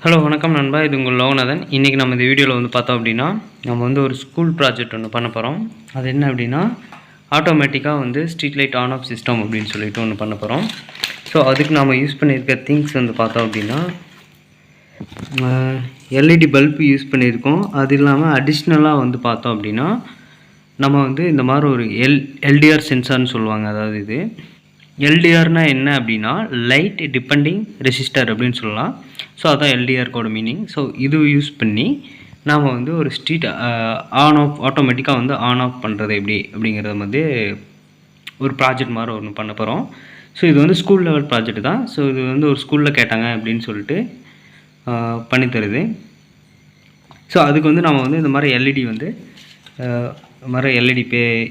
Hello வணக்கம் நண்பா, இது உங்கள் லோகநாதன். இன்றைக்கி நம்ம இந்த வீடியோவில் வந்து பார்த்தோம் அப்படின்னா, நம்ம வந்து ஒரு ஸ்கூல் ப்ராஜெக்ட் ஒன்று பண்ண போகிறோம். அது என்ன அப்படின்னா, ஆட்டோமேட்டிக்காக வந்து street light on off system அப்படின்னு சொல்லிட்டு ஒன்று பண்ண போகிறோம். ஸோ அதுக்கு நாம் யூஸ் பண்ணியிருக்க திங்ஸ் வந்து பார்த்தோம் அப்படின்னா, எல்இடி பல்பு யூஸ் பண்ணியிருக்கோம். அது இல்லாமல் அடிஷ்னலாக வந்து பார்த்தோம் அப்படின்னா, நம்ம வந்து இந்த மாதிரி ஒரு எல்டிஆர் சென்சார்னு சொல்லுவாங்க. அதாவது இது எல்டிஆர்னால் என்ன அப்படின்னா, லைட் டிபெண்டிங் ரெசிஸ்டர் அப்படின்னு சொல்லலாம். ஸோ அதான் எல்டிஆர்க்கோட மீனிங். ஸோ இது யூஸ் பண்ணி நாம் வந்து ஒரு ஸ்ட்ரீட் ஆன் ஆஃப் ஆட்டோமேட்டிக்காக வந்து ஆன் ஆஃப் பண்ணுறது எப்படி அப்படிங்கிறத வந்து ஒரு ப்ராஜெக்ட் மாதிரி ஒன்று பண்ண போகிறோம். ஸோ இது வந்து ஸ்கூல் லெவல் ப்ராஜெக்ட் தான். ஸோ இது வந்து ஒரு ஸ்கூலில் கேட்டாங்க அப்படின்னு சொல்லிட்டு பண்ணித்தருது. ஸோ அதுக்கு வந்து நம்ம வந்து இந்த மாதிரி எல்இடி வந்து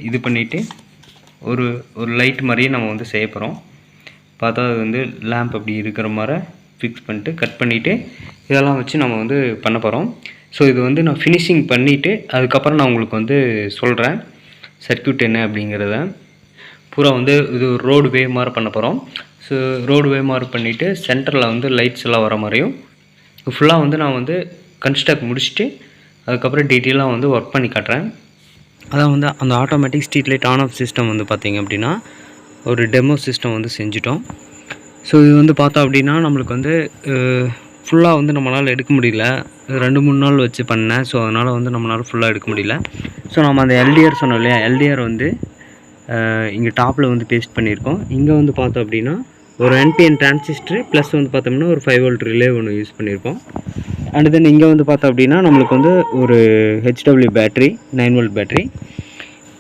இது பண்ணிவிட்டு ஒரு லைட் மாதிரியே நம்ம வந்து செய்ய போகிறோம். பார்த்தா அது வந்து லேம்ப் அப்படி இருக்கிற மாதிரி ஃபிக்ஸ் பண்ணிட்டு கட் பண்ணிவிட்டு இதெல்லாம் வச்சு நம்ம வந்து பண்ண போகிறோம். ஸோ இது வந்து நான் ஃபினிஷிங் பண்ணிவிட்டு அதுக்கப்புறம் நான் உங்களுக்கு வந்து சொல்கிறேன் சர்க்யூட் என்ன அப்படிங்கிறத. பூரா வந்து இது ரோடு வே மாதிரி பண்ண போகிறோம். ஸோ ரோடு வே மாதிரி பண்ணிவிட்டு சென்டரில் வந்து லைட்ஸ் எல்லாம் வர மாதிரியும் ஃபுல்லாக வந்து நான் வந்து கன்ஸ்ட்ரக்ட் முடிச்சுட்டு அதுக்கப்புறம் டீட்டெயிலாக வந்து ஒர்க் பண்ணி காட்டுறேன். அதான் வந்து அந்த automatic street light on off system வந்து பார்த்திங்க அப்படின்னா ஒரு டெமோ சிஸ்டம் வந்து செஞ்சிட்டோம். ஸோ இது வந்து பார்த்தோம் அப்படின்னா நம்மளுக்கு வந்து ஃபுல்லாக வந்து நம்மளால் எடுக்க முடியல. 2-3 நாள் வச்சு பண்ணேன். ஸோ அதனால் வந்து நம்மளால் ஃபுல்லாக எடுக்க முடியல. ஸோ நம்ம அந்த எல்டிஆர் சொன்னோம் இல்லையா, எல்டிஆர் வந்து இங்கே டாப்பில் வந்து பேஸ்ட் பண்ணியிருக்கோம். இங்கே வந்து பார்த்தோம் அப்படின்னா ஒரு NPN டிரான்சிஸ்டர் ப்ளஸ் வந்து பார்த்தோம்னா ஒரு 5 வோல்ட் ரிலே ஒன்று யூஸ் பண்ணியிருக்கோம். அண்ட் தென் இங்கே வந்து பார்த்தோம் அப்படின்னா நம்மளுக்கு வந்து ஒரு HW பேட்ரி 9 வோல்ட் பேட்ரி.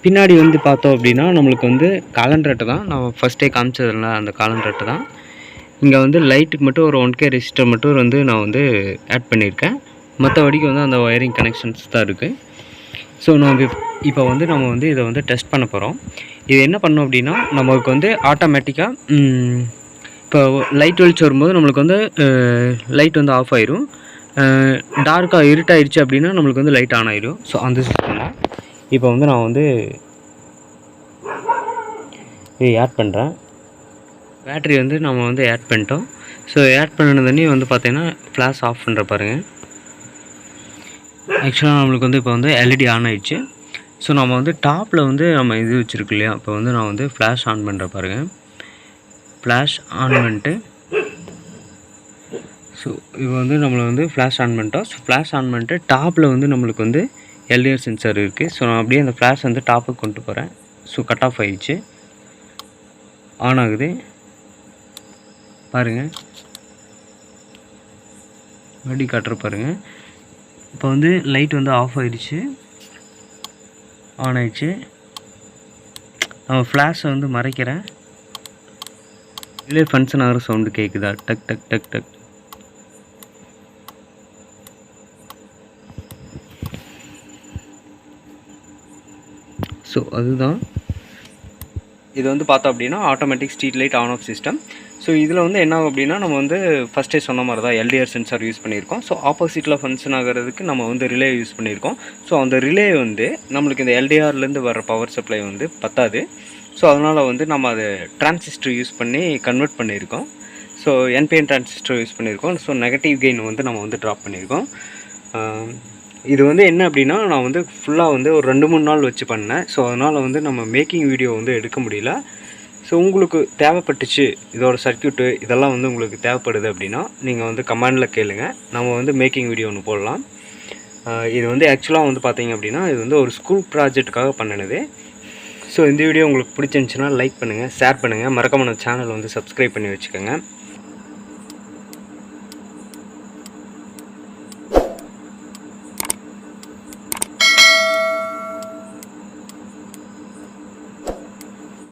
பின்னாடி வந்து பார்த்தோம் அப்படின்னா நம்மளுக்கு வந்து காலண்டர் தான் நான் ஃபஸ்ட்டே காமிச்சதில்ல, அந்த காலண்டர் தான். இங்கே வந்து லைட்டுக்கு மட்டும் ஒரு 1K ரெசிஸ்டர் மட்டும் வந்து நான் வந்து ஆட் பண்ணியிருக்கேன். மற்றபடிக்கு வந்து அந்த ஒயரிங் கனெக்ஷன்ஸ் தான் இருக்குது. ஸோ இப்போ வந்து நம்ம வந்து இதை வந்து டெஸ்ட் பண்ண போகிறோம். இது என்ன பண்ணோம் அப்படின்னா நமக்கு வந்து ஆட்டோமேட்டிக்காக இப்போ லைட் வெளிச்சு வரும்போது நம்மளுக்கு வந்து லைட் வந்து ஆஃப் ஆயிரும். டார்க்காக இருட்டாயிடுச்சு அப்படின்னா நம்மளுக்கு வந்து லைட் ஆன் ஆயிடும். ஸோ அந்த சிஸ்டம் தான் இப்போ வந்து நான் வந்து இது ஆட் பண்ணுறேன். பேட்ரி வந்து நம்ம வந்து ஆட் பண்ணிட்டோம். ஸோ ஆட் பண்ணினதே வந்து பார்த்தீங்கன்னா ஃப்ளாஷ் ஆஃப் பண்ணுற பாருங்கள். ஆக்சுவலாக நம்மளுக்கு வந்து இப்போ வந்து எல்இடி ஆன் ஆகிடுச்சு. ஸோ நம்ம வந்து டாப்பில் வந்து நம்ம இது வச்சுருக்கு இல்லையா, இப்போ வந்து நான் வந்து ஃப்ளாஷ் ஆன் பண்ணுற பாருங்கள். ஃப்ளாஷ் ஆன் பண்ணிட்டு ஸோ இப்போ வந்து நம்மளை வந்து ஃப்ளாஷ் ஆன் பண்ணிட்டோம். ஸோ ஃப்ளாஷ் ஆன் பண்ணிட்டு டாப்பில் வந்து நம்மளுக்கு வந்து LDR சென்சார் இருக்குது. ஸோ நான் அப்படியே அந்த ஃப்ளாஷ் வந்து டாப்புக்கு கொண்டு போகிறேன். ஸோ கட் ஆஃப் ஆகிடுச்சு, ஆன் ஆகுது பாருங்கள், வண்டி காட்டுற பாருங்கள். இப்போ வந்து லைட் வந்து ஆஃப் ஆகிடுச்சு, ஆன் ஆகிடுச்சு. நம்ம ஃப்ளாஷை வந்து மறைக்கிறேன். இதிலே ஃபங்க்ஷன் ஆகிற சவுண்டு கேட்குதா, டக் டக் டக் டக். ஸோ அதுதான் இது வந்து பார்த்தோம் அப்படின்னா automatic street light on off system. So இதில் வந்து என்ன ஆகும் அப்படின்னா நம்ம வந்து ஃபஸ்ட்டே சொன்ன மாதிரி தான் LDR சென்சார் யூஸ் பண்ணியிருக்கோம். ஸோ ஆப்போசிட்டில் ஃபங்க்ஷன் ஆகிறதுக்கு நம்ம வந்து ரிலே யூஸ் பண்ணியிருக்கோம். ஸோ அந்த ரிலே வந்து நம்மளுக்கு இந்த LDRலேருந்து வர பவர் சப்ளை வந்து பத்தாது. ஸோ அதனால் வந்து நம்ம அதை டிரான்சிஸ்டர் யூஸ் பண்ணி கன்வெர்ட் பண்ணியிருக்கோம். ஸோ NPN டிரான்சிஸ்டர் யூஸ் பண்ணியிருக்கோம். ஸோ நெகட்டிவ் கெயின் வந்து நம்ம வந்து ட்ராப் பண்ணியிருக்கோம். இது வந்து என்ன அப்படின்னா நான் வந்து ஃபுல்லாக வந்து ஒரு 2-3 நாள் வச்சு பண்ணேன். ஸோ அதனால் வந்து நம்ம மேக்கிங் வீடியோ வந்து எடுக்க முடியல. ஸோ உங்களுக்கு தேவைப்பட்டுச்சு இதோட சர்க்யூட்டு இதெல்லாம் வந்து உங்களுக்கு தேவைப்படுது அப்படின்னா நீங்கள் வந்து கமெண்டில் கேளுங்க, நம்ம வந்து மேக்கிங் வீடியோ ஒன்று போடலாம். இது வந்து ஆக்சுவலாக வந்து பார்த்தீங்க அப்படின்னா இது வந்து ஒரு ஸ்கூல் ப்ராஜெக்ட்டுக்காக பண்ணினது. ஸோ இந்த வீடியோ உங்களுக்கு பிடிச்சிருந்துச்சுன்னா லைக் பண்ணுங்கள், ஷேர் பண்ணுங்கள், மறக்காம நம்ம சேனல் வந்து சப்ஸ்கிரைப் பண்ணி வச்சுக்கோங்க.